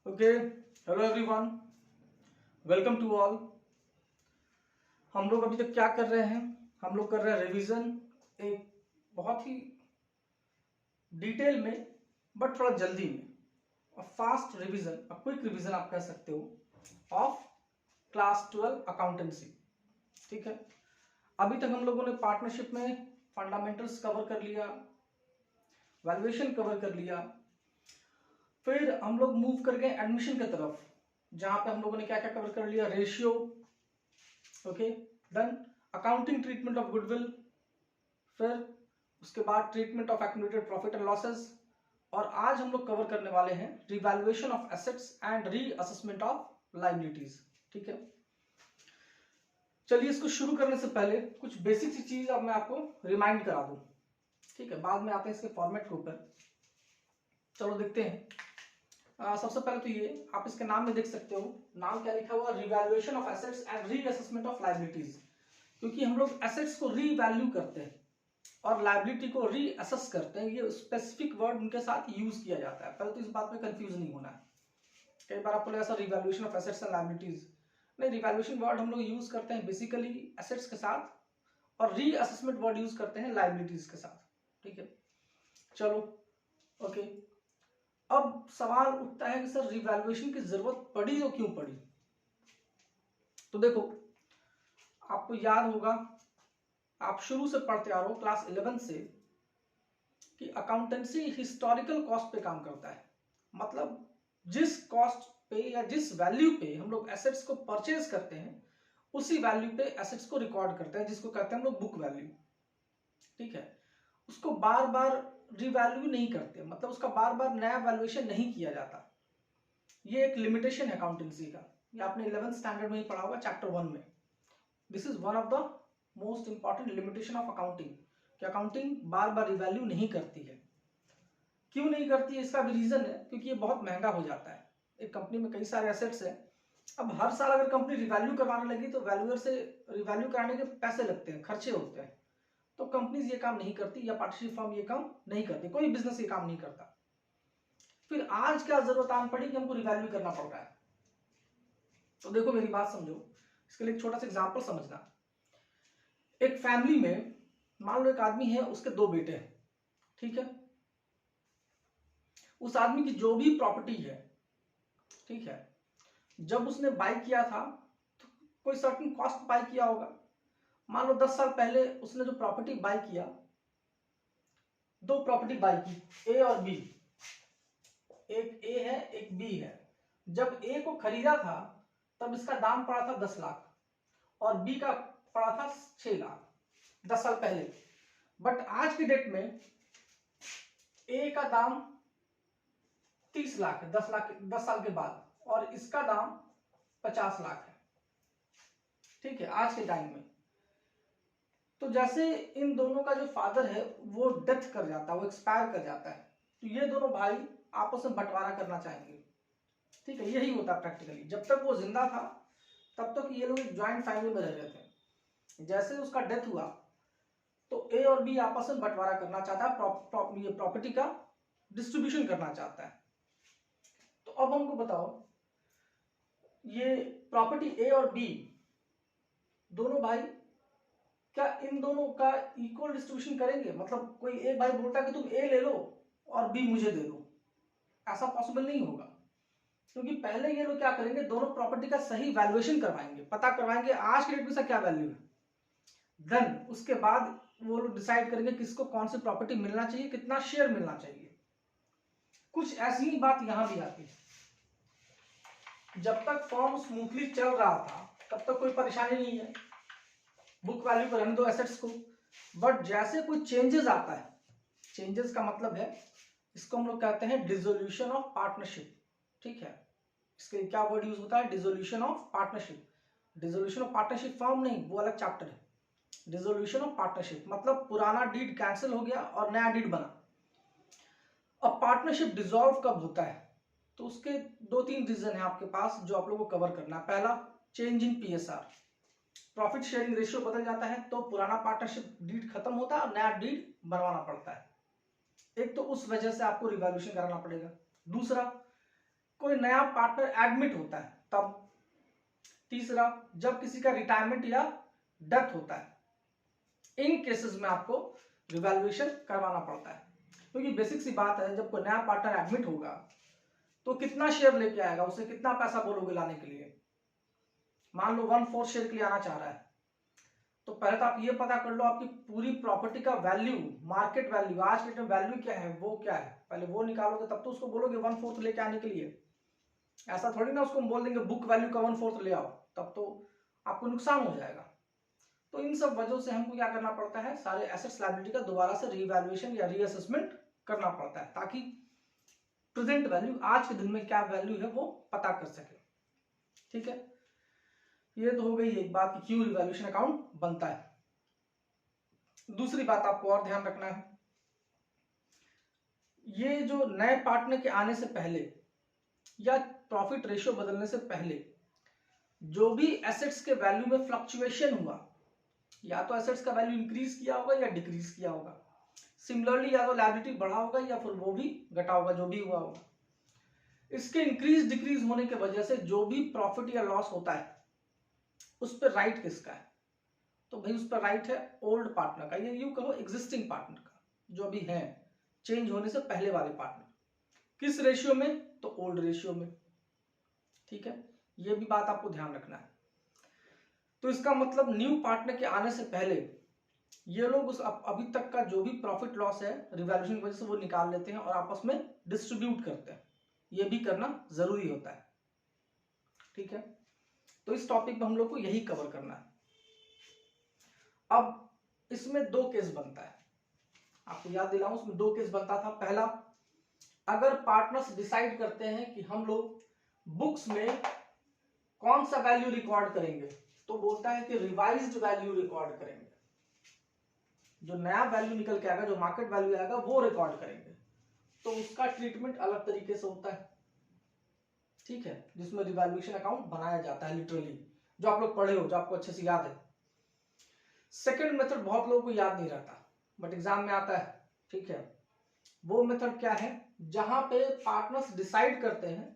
Okay, hello everyone, welcome to all. हम लोग अभी तक क्या कर रहे हैं? हम लोग कर रहे हैं रिवीजन, एक बहुत ही डिटेल में बट थोड़ा जल्दी में, फास्ट रिवीजन, क्विक रिवीजन आप कह सकते हो ऑफ क्लास 12 अकाउंटेंसी। ठीक है, अभी तक हम लोगों ने पार्टनरशिप में फंडामेंटल्स कवर कर लिया, वैल्यूएशन कवर कर लिया, फिर हम लोग मूव कर गए एडमिशन की तरफ, जहां पे हम लोगों ने क्या क्या कवर कर लिया, ratio, okay, then accounting treatment of goodwill, फिर उसके बाद treatment of accumulated profit and losses, और आज हम लोग कवर करने वाले हैं revaluation of assets and reassessment of liabilities. ठीक है, चलिए इसको शुरू करने से पहले कुछ बेसिक सी चीज अब मैं आपको रिमाइंड करा दूं। ठीक है, बाद में आते हैं इसके फॉर्मेट के ऊपर। चलो देखते हैं। सबसे पहले तो ये आप इसके नाम में देख सकते हो, नाम क्या लिखा हुआ, revaluation of assets and reassessment of liabilities, क्योंकि हम लोग एसेट्स को रीवैल्यू करते हैं और लायबिलिटी को रीअसेस करते हैं। ये स्पेसिफिक वर्ड उनके साथ यूज किया जाता है, पहले तो इस बात में कंफ्यूज नहीं होना है। कई बार आपको ऐसा revaluation of assets and liabilities नहीं, रिवैल्यूएशन वर्ड हम लोग यूज करते हैं बेसिकली एसेट्स के साथ, और रीअसेसमेंट वर्ड यूज करते हैं लायबिलिटीज के साथ। ठीक है, चलो ओके। अब सवाल उठता है कि सर रिवैल्यूएशन की जरूरत पड़ी तो क्यों पड़ी? तो देखो, आपको याद होगा, आप शुरू से पढ़ते आ रहे हो क्लास 11 से, कि अकाउंटेंसी हिस्टोरिकल कॉस्ट पे काम करता है। मतलब जिस कॉस्ट पे या जिस वैल्यू पे हम लोग एसेट्स को परचेज करते हैं, उसी वैल्यू पे एसेट्स को रिकॉर्ड करते हैं, जिसको कहते हैं हम लोग बुक वैल्यू। ठीक है, उसको बार बार रिवैल्यू नहीं करते, मतलब उसका बार बार नया वैल्यूएशन नहीं किया जाता। ये एक लिमिटेशन है अकाउंटेंसी का, ये आपने 11th स्टैंडर्ड में ही पढ़ा होगा, चैप्टर 1 में। This is one of the most important limitation of accounting, कि अकाउंटिंग बार बार रिवैल्यू नहीं करती है। क्यों नहीं करती है? इसका भी रीजन है, क्योंकि ये बहुत महंगा हो जाता है। एक कंपनी में कई सारे एसेट्स हैं, अब हर साल अगर कंपनी रिवैल्यू करवाने लगी तो वैल्यूअर से रिवैल्यू कराने के पैसे लगते हैं, खर्चे होते हैं। तो कंपनीज ये काम नहीं करती, या पार्टनरशिप फर्म ये काम नहीं करती, कोई बिजनेस ये काम नहीं करता। फिर आज क्या जरूरत आन पड़ी कि हमको रिवैल्यू करना पड़ रहा है? तो देखो मेरी बात समझो, इसके लिए एक छोटा सा एग्जांपल समझना। एक फैमिली में मान लो एक आदमी है, उसके 2 बेटे हैं। ठीक है, उस आदमी की जो भी प्रॉपर्टी है, ठीक है, जब उसने बाय किया था तो कोई सर्टेन कॉस्ट बाय किया होगा। मान लो 10 साल पहले उसने जो प्रॉपर्टी बाय किया, 2 प्रॉपर्टी बाय की, ए और बी, एक ए है एक बी है। जब ए को खरीदा था तब इसका दाम पड़ा था 10 लाख और बी का पड़ा था 6 लाख, 10 साल पहले। बट आज की डेट में ए का दाम 30 लाख है, 10 साल के बाद, और इसका दाम 50 लाख है। ठीक है, आज के टाइम में। तो जैसे इन दोनों का जो फादर है वो डेथ कर जाता है, वो एक्सपायर कर जाता है, तो ये दोनों भाई आपस में बंटवारा करना चाहेंगे। ठीक है, यही होता है प्रैक्टिकली। जब तक वो जिंदा था तब तक ये लोग ज्वाइंट फैमिली में रह रहे थे। जैसे उसका डेथ हुआ तो ए और बी आपस में बंटवारा करना चाहता है, ये प्रॉपर्टी का डिस्ट्रीब्यूशन करना चाहता है। तो अब हमको बताओ, ये प्रॉपर्टी ए और बी दोनों भाई क्या इन दोनों का इक्वल डिस्ट्रीब्यूशन करेंगे? मतलब कोई एक भाई बोलता है कि तुम ए ले लो और बी मुझे दे दो, ऐसा पॉसिबल नहीं होगा। क्योंकि पहले ये लोग क्या करेंगे, दोनों प्रॉपर्टी का सही वैल्यूएशन करवाएंगे, पता करवाएंगे आज के डेट में क्या वैल्यू है। देन उसके बाद वो लोग डिसाइड करेंगे किसको कौन सी प्रॉपर्टी मिलना चाहिए, कितना शेयर मिलना चाहिए। कुछ ऐसी ही बात यहां भी आती है। जब तक फॉर्म स्मूथली चल रहा था तब तक कोई परेशानी नहीं है, बुक वैल्यू पर रहने दो एसेट्स को। बट जैसे कोई चेंजेस आता है, चेंजेस का मतलब है, इसको हम लोग कहते हैं डिसोल्यूशन ऑफ पार्टनरशिप। ठीक है, इसके क्या वर्ड यूज होता है, dissolution of partnership. Dissolution of partnership form नहीं, वो अलग चैप्टर है। डिसोल्यूशन ऑफ पार्टनरशिप मतलब पुराना डीड कैंसिल हो गया और नया डीड बना। अब पार्टनरशिप डिसॉल्व कब होता है? तो उसके 2-3 रीजन है आपके पास जो आप लोगों को कवर करना है। पहला, change in PSR, profit sharing ratio बदल जाता है, तो पुराना पार्टनरशिप डीड खत्म होता है और नया डीड बनवाना पड़ता है। एक तो उस वजह से आपको रिवैल्यूएशन कराना पड़ेगा। दूसरा, कोई नया पार्टनर एडमिट होता है तब। तीसरा, जब किसी का रिटायरमेंट या डेथ होता है, इन केसेस में आपको रिवैल्यूएशन करवाना पड़ता है। क्योंकि बेसिक सी बात है, जब कोई नया पार्टनर एडमिट होगा तो कितना शेयर लेके आएगा, उसे कितना पैसा बोलोगे लाने के लिए। मान लो 1/4 शेयर के लिए आना चाह रहा है, तो पहले तो आप ये पता कर लो आपकी पूरी प्रॉपर्टी का वैल्यू, मार्केट वैल्यू, आज के टाइम वैल्यू क्या है, वो क्या है, पहले वो निकालोगे तब तो उसको बोलोगे 1/4 लेके आने के लिए। ऐसा थोड़ी ना उसको हम बोल देंगे बुक वैल्यू का 1/4 ले आओ, तब तो आपको नुकसान हो जाएगा। तो इन सब वजहों से हमको क्या करना पड़ता है, सारे एसेट्स लायबिलिटी का दोबारा से रीवैल्यूएशन या रीअसेसमेंट करना पड़ता है, ताकि प्रेजेंट वैल्यू, आज के दिन में क्या वैल्यू है वो पता कर सके। ठीक है, ये तो हो गई एक बात कि क्यों रिवैल्यूएशन अकाउंट बनता है। दूसरी बात आपको और ध्यान रखना है, ये जो नए पार्टनर के आने से पहले या प्रॉफिट रेशियो बदलने से पहले जो भी एसेट्स के वैल्यू में फ्लक्चुएशन हुआ, या तो एसेट्स का वैल्यू इंक्रीज किया होगा या डिक्रीज किया होगा। सिमिलरली या तो लायबिलिटी बढ़ा होगा या फिर वो भी घटा होगा, जो भी हुआ होगा। इसके इंक्रीज डिक्रीज होने की वजह से जो भी प्रॉफिट या लॉस होता है उस पर राइट किसका है, तो भाई उस पर राइट है ओल्ड पार्टनर का, ये यूं कहो एग्जिस्टिंग पार्टनर का, जो अभी है चेंज होने से पहले वाले पार्टनर। किस रेशियो में, तो ओल्ड रेशियो में। ठीक है, ये भी बात आपको ध्यान रखना है। तो इसका मतलब न्यू पार्टनर के आने से पहले ये लोग उस अभी तक का जो भी प्रॉफिट लॉस है रिवैल्यूएशन की वजह से वो निकाल लेते हैं और आपस में डिस्ट्रीब्यूट करते हैं। ये भी करना जरूरी होता है। ठीक है, तो इस टॉपिक में हम लोग को यही कवर करना है। अब इसमें 2 केस बनता है, आपको याद दिलाऊं, उसमें 2 केस बनता था। पहला, अगर पार्टनर्स डिसाइड करते हैं कि हम लोग बुक्स में कौन सा वैल्यू रिकॉर्ड करेंगे, तो बोलता है कि रिवाइज्ड वैल्यू रिकॉर्ड करेंगे। जो नया वैल्यू निकल के आएगा, जो मार्केट वैल्यू आएगा वो रिकॉर्ड करेंगे, तो उसका ट्रीटमेंट अलग तरीके से होता है। ठीक है, जिसमें रिवैल्यूएशन अकाउंट बनाया जाता है लिटरली, जो आप लोग पढ़े हो, जो आपको अच्छे से याद है। सेकंड मेथड बहुत लोगों को याद नहीं रहता बट एग्जाम में आता है। ठीक है, वो मेथड क्या है, जहां पे पार्टनर्स डिसाइड करते हैं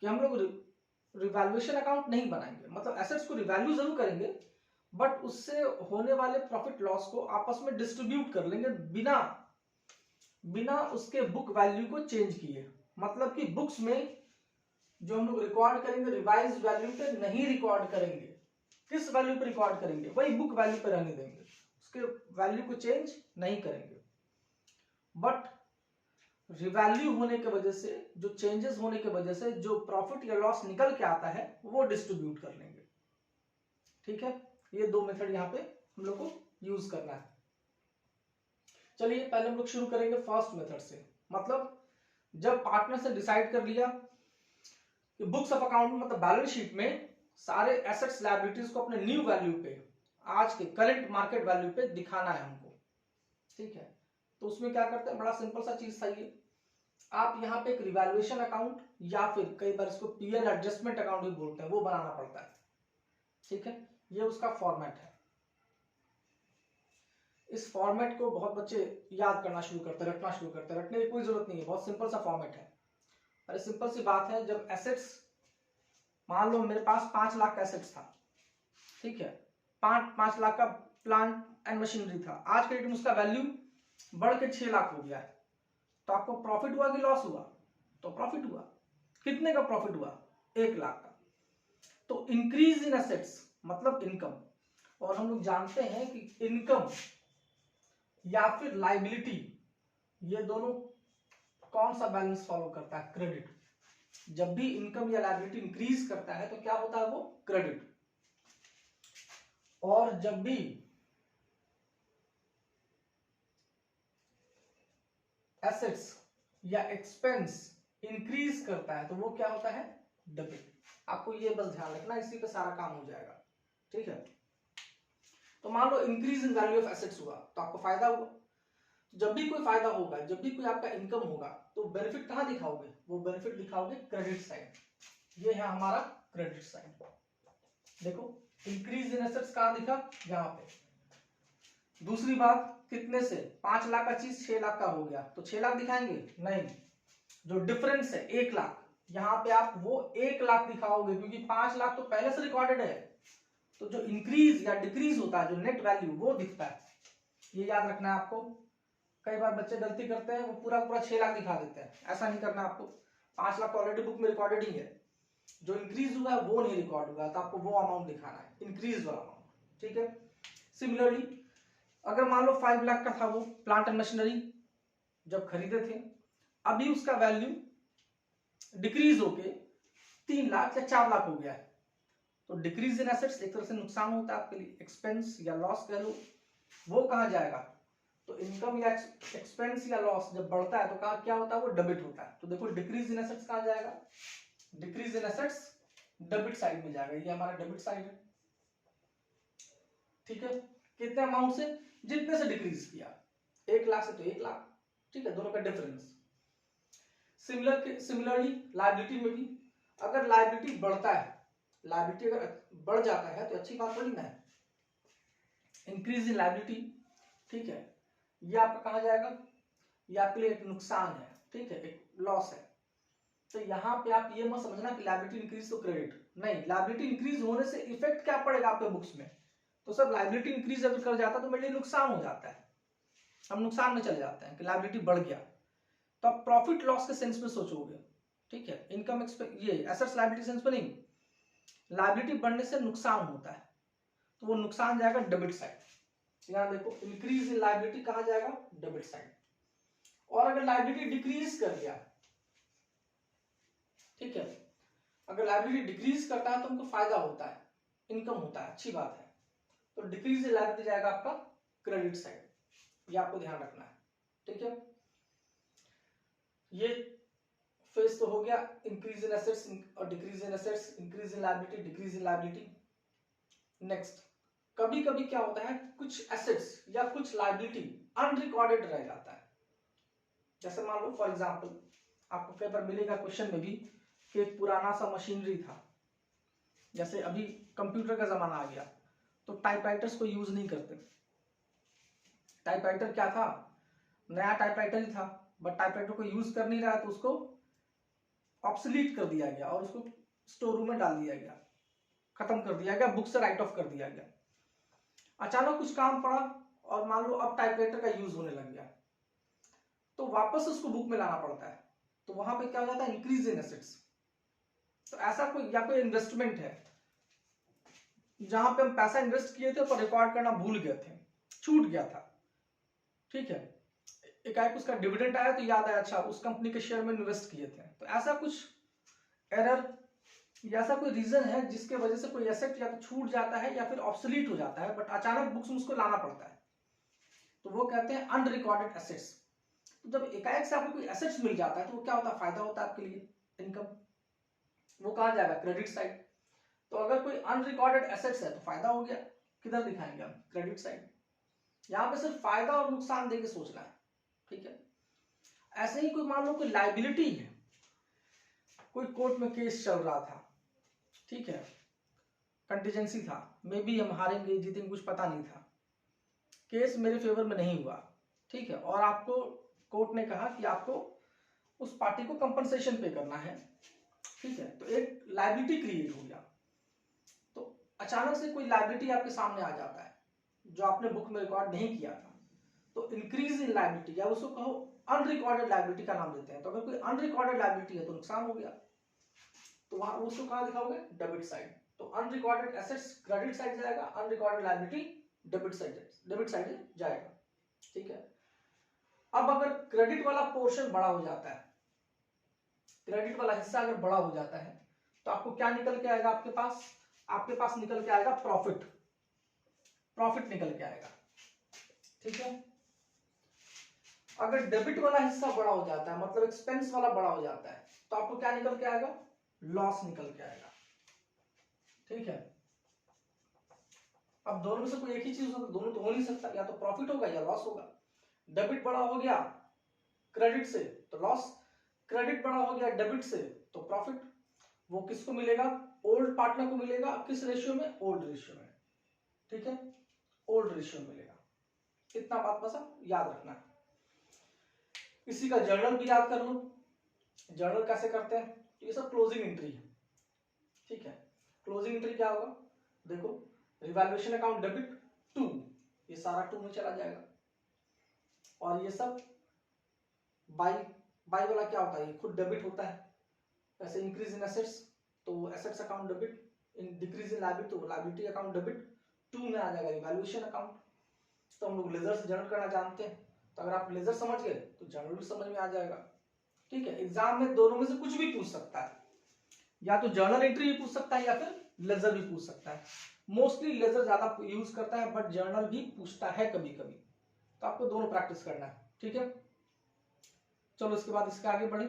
कि हम लोग रिवैल्यूएशन अकाउंट नहीं बनाएंगे, मतलब एसेट्स को रिवैल्यू जरूर करेंगे बट उससे होने वाले प्रॉफिट लॉस को आपस में डिस्ट्रीब्यूट कर लेंगे बिना उसके बुक वैल्यू को चेंज किए। मतलब कि बुक्स में जो हम लोग रिकॉर्ड करेंगे रिवाइज वैल्यू पे नहीं रिकॉर्ड करेंगे। किस वैल्यू पे रिकॉर्ड करेंगे, वही बुक वैल्यू पे रहने देंगे, उसके वैल्यू को चेंज नहीं करेंगे। बट रिवैल्यू होने की वजह से, जो चेंजेस होने की वजह से जो प्रॉफिट या लॉस निकल के आता है वो डिस्ट्रीब्यूट कर लेंगे। ठीक है, ये 2 मेथड यहाँ पे हम लोग को यूज करना है। चलिए पहले हम लोग शुरू करेंगे फर्स्ट मेथड से। मतलब जब पार्टनर से डिसाइड कर लिया कि बुक्स ऑफ अकाउंट में, मतलब बैलेंस शीट में सारे एसेट्स लायबिलिटीज को अपने न्यू वैल्यू पे, आज के करंट मार्केट वैल्यू पे दिखाना है हमको। ठीक है, तो उसमें क्या करते हैं, बड़ा सिंपल सा चीज था ये। आप यहाँ पे एक रिवैल्यूएशन अकाउंट या फिर कई बार इसको पीएल एडजस्टमेंट अकाउंट भी बोलते हैं, वो बनाना पड़ता है। ठीक है, ये उसका फॉर्मेट है। इस फॉर्मेट को बहुत बच्चे याद करना शुरू करते हैं, रटना शुरू करते हैं। रटने की कोई जरूरत नहीं है, बहुत सिंपल सा फॉर्मेट है। अरे सिंपल सी बात है, जब एसेट्स, मान लो मेरे पास 5 लाख का एसेट्स था। ठीक है, 5 लाख का प्लांट एंड मशीनरी था। आज के डेट में उसका वैल्यू बढ़ के 6 लाख हो गया है, तो आपको प्रॉफिट हुआ कि लॉस हुआ, तो प्रॉफिट हुआ। कितने का प्रॉफिट हुआ, 1 लाख का। तो इंक्रीज इन एसेट्स मतलब इनकम, और हम लोग जानते हैं कि इनकम या फिर लायबिलिटी, ये दोनों कौन सा बैलेंस फॉलो करता है, क्रेडिट। जब भी इनकम या लायबिलिटी इंक्रीज करता है तो क्या होता है, वो क्रेडिट। और जब भी एसेट्स या एक्सपेंस इंक्रीज करता है तो वो क्या होता है, डेबिट। आपको ये बस ध्यान रखना, इसी पे सारा काम हो जाएगा। ठीक है, तो मान लो increase in value of assets हुआ तो आपको फायदा हुआ। तो जब भी कोई फायदा होगा, जब भी कोई आपका इनकम होगा, तो बेनिफिट कहां दिखाओगे, वो बेनिफिट दिखाओगे क्रेडिट साइड। ये है हमारा क्रेडिट साइड। देखो इंक्रीज इन एसेट्स कहां दिखा, यहां पे। दूसरी बात, कितने से, 5 लाख का चीज 6 लाख का हो गया, तो 6 लाख दिखाएंगे नहीं, जो डिफरेंस है 1 लाख, यहाँ पे आप वो 1 लाख दिखाओगे, क्योंकि 5 लाख तो पहले से रिकॉर्डेड है, तो जो इंक्रीज या डिक्रीज होता है, जो नेट वैल्यू वो दिखता है। ये याद रखना है आपको। कई बार बच्चे गलती करते हैं, वो पूरा पूरा 6 लाख दिखा देते हैं, ऐसा नहीं करना आपको। 5 लाख तो ऑलरेडी बुक में रिकॉर्डेड ही है, जो इंक्रीज हुआ है वो नहीं रिकॉर्ड हुआ, तो आपको वो अमाउंट दिखाना है, इंक्रीज वाला अमाउंट, ठीक है। सिमिलरली अगर मान लो 5 लाख का था वो प्लांट एंड मशीनरी जब खरीदे थे, अभी उसका वैल्यू डिक्रीज होके 3 लाख या 4 लाख हो गया है, तो डिक्रीज इन एसेट्स एक तरह से नुकसान होता है आपके लिए, एक्सपेंस या लॉस कह लो। वो कहाँ जाएगा, तो इनकम या एक्सपेंस या लॉस जब बढ़ता है तो कहा क्या होता है, वो डेबिट होता है। तो देखो डिक्रीज इन एसेट्स कहाँ जाएगा, decrease in assets debit side में जाएगा, ये हमारा डेबिट साइड है, ठीक है। कितने अमाउंट से, जितने से डिक्रीज किया, 1 लाख से तो 1 लाख, ठीक है, दोनों का डिफरेंस। सिमिलरली लायबिलिटी में भी अगर लायबिलिटी बढ़ता है, लायबिलिटी अगर बढ़ जाता है तो अच्छी बात थोड़ी ना है, इंक्रीज इन लायबिलिटी, ठीक है, ये आपका कहाँ जाएगा, ये आपके लिए एक नुकसान है, ठीक है, एक लॉस है। तो यहाँ पे आप ये मत समझना कि लायबिलिटी इंक्रीज तो क्रेडिट, नहीं, लायबिलिटी इंक्रीज होने से इफेक्ट क्या पड़ेगा आपके बुक्स में, तो सर लायबिलिटी इंक्रीज अगर कर जाता तो मेरे लिए नुकसान हो जाता है, हम नुकसान में चले जाते हैं कि लायबिलिटी बढ़ गया। तो आप प्रॉफिट लॉस के सेंस में सोचोगे, ठीक है, इनकम ये एसेट्स लायबिलिटी सेंस में नहीं, लायबिलिटी बढ़ने से नुकसान होता है, तो वो नुकसान जाएगा डेबिट साइड। यहां देखो इंक्रीज इन लायबिलिटी कहां जाएगा, डेबिट साइड। और अगर लायबिलिटी डिक्रीज कर दिया, ठीक है, अगर लायबिलिटी डिक्रीज करता है तो हमको फायदा होता है, इनकम होता है, अच्छी बात है, तो डिक्रीज इन लायबिलिटी जाएगा आपका क्रेडिट साइड, ये आपको ध्यान रखना है, ठीक है। ये फेज तो हो गया इंक्रीज इन एसेट्स और decrease in assets, increase in liability, decrease in liability. Next, कभी कभी क्या होता है, कुछ एसेट्स या कुछ लायबिलिटी अनरिकॉर्डेड रह जाता है। जैसे मान लो फॉर एग्जांपल, आपको कई बार मिलेगा क्वेश्चन में भी कि एक पुराना सा मशीनरी था, जैसे अभी कंप्यूटर का जमाना आ गया, तो टाइपराइटर्स को यूज नहीं करते। टाइपराइटर क्या था, नया टाइपराइटर ही था, बट टाइपराइटर को यूज कर नहीं रहा है तो उसको ऑब्सोलीट कर दिया गया और उसको स्टोर रूम में डाल दिया गया, खत्म कर दिया गया, बुक से राइट ऑफ कर दिया गया। अचानक कुछ काम पड़ा और मान लो अब टाइपराइटर का यूज होने लग गया, तो वापस उसको बुक में लाना पड़ता है, तो वहां पे क्या हो जाता है, इंक्रीज इन एसेट्स। तो ऐसा कोई या कोई इन्वेस्टमेंट है जहां पे हम पैसा इन्वेस्ट किए थे पर रिकॉर्ड करना भूल गए थे, छूट गया था, ठीक है, एकाएक उसका डिविडेंड आया तो याद आया, अच्छा उस कंपनी के शेयर में इन्वेस्ट किए थे। तो ऐसा कुछ एरर या ऐसा कोई रीजन है जिसके वजह से कोई एसेट या तो छूट जाता है या फिर ऑब्सोलीट हो जाता है, बट अचानक बुक्स में उसको लाना पड़ता है, तो वो कहते हैं अनरिकॉर्डेड एसेट्स। तो जब एकाएक से आपको कोई एसेट्स मिल जाता है तो वो क्या होता है, फायदा होता है आपके लिए, इनकम, वो कहाँ जाएगा, क्रेडिट साइड। तो अगर कोई अनरिकॉर्डेड एसेट्स है तो फायदा हो गया, किधर दिखाएंगे हम, क्रेडिट साइड। यहां पे सिर्फ फायदा और नुकसान देके सोचना है, ठीक है। ऐसे ही कोई मान लो कोई लायबिलिटी है, कोई कोर्ट में केस चल रहा था, ठीक है, कंटीजेंसी था, मे बी हम हारेंगे जीतेंगे कुछ पता नहीं था, केस मेरे फेवर में नहीं हुआ, ठीक है, और आपको कोर्ट ने कहा कि आपको उस पार्टी को कंपनसेशन पे करना है, ठीक है, तो एक लायबिलिटी क्रिएट हो गया। तो अचानक से कोई लायबिलिटी आपके सामने आ जाता है जो आपने बुक में रिकॉर्ड नहीं किया था, तो इंक्रीज इन लायबिलिटी या उसको कहो अनरिकॉर्डेड लायबिलिटी का नाम देते हैं। तो अगर कोई अनरिकॉर्डेड लायबिलिटी है तो नुकसान हो गया, तो वहां उसको कहां दिखाओगे, डेबिट साइड। तो अनरिकॉर्डेड एसेट्स क्रेडिट साइड जाएगा, अनरिकॉर्डेड लायबिलिटी डेबिट साइड जाएगा, ठीक है। अब अगर क्रेडिट वाला पोर्शन बड़ा हो जाता है, क्रेडिट वाला हिस्सा अगर बड़ा हो जाता है, तो आपको क्या निकल के आएगा, आपके पास निकल के आएगा प्रॉफिट, प्रॉफिट निकल के आएगा, ठीक है। अगर डेबिट वाला हिस्सा बड़ा हो जाता है, मतलब एक्सपेंस वाला बड़ा हो जाता है, तो आपको क्या निकल के आएगा, लॉस निकल के आएगा, ठीक है। अब दोनों में से कोई एक ही चीज होगा, दोनों तो हो नहीं सकता, या तो प्रॉफिट होगा या लॉस होगा। डेबिट बड़ा हो गया क्रेडिट से तो लॉस, क्रेडिट बड़ा हो गया डेबिट से तो प्रॉफिट। वो किसको मिलेगा, ओल्ड पार्टनर को मिलेगा, किस रेशियो में, ओल्ड रेशियो में, ठीक है, ओल्ड रेशियो मिलेगा। इतना बात बस याद रखना है। इसी का जर्नल भी याद कर लो, जर्नल कैसे करते हैं, तो ये सब क्लोजिंग एंट्री है, ठीक है। क्लोजिंग एंट्री क्या होगा, देखो रिवैल्यूएशन अकाउंट डेबिट 2, ये सारा 2 में चला जाएगा, और ये सब बाई वाला क्या होता है, ये खुद डेबिट होता है। ऐसे इंक्रीज इन एसेट्स तो assets account debit, in decrease in liability तो लायबिलिटी अकाउंट डेबिट 2 में आ जाएगा रिवैल्यूएशन अकाउंट। तो हम लोग लेजर से जर्नल करना जानते हैं, तो अगर आप लेजर समझ गए तो जर्नल भी समझ में आ जाएगा, ठीक है। एग्जाम में दोनों में से कुछ भी पूछ सकता है, या तो जर्नल एंट्री भी पूछ सकता है या फिर लेजर भी पूछ सकता है। मोस्टली लेजर ज्यादा यूज करता है, बट जर्नल भी पूछता है कभी कभी, तो आपको दोनों प्रैक्टिस करना है, ठीक है। चलो इसके बाद इसके आगे बढ़े।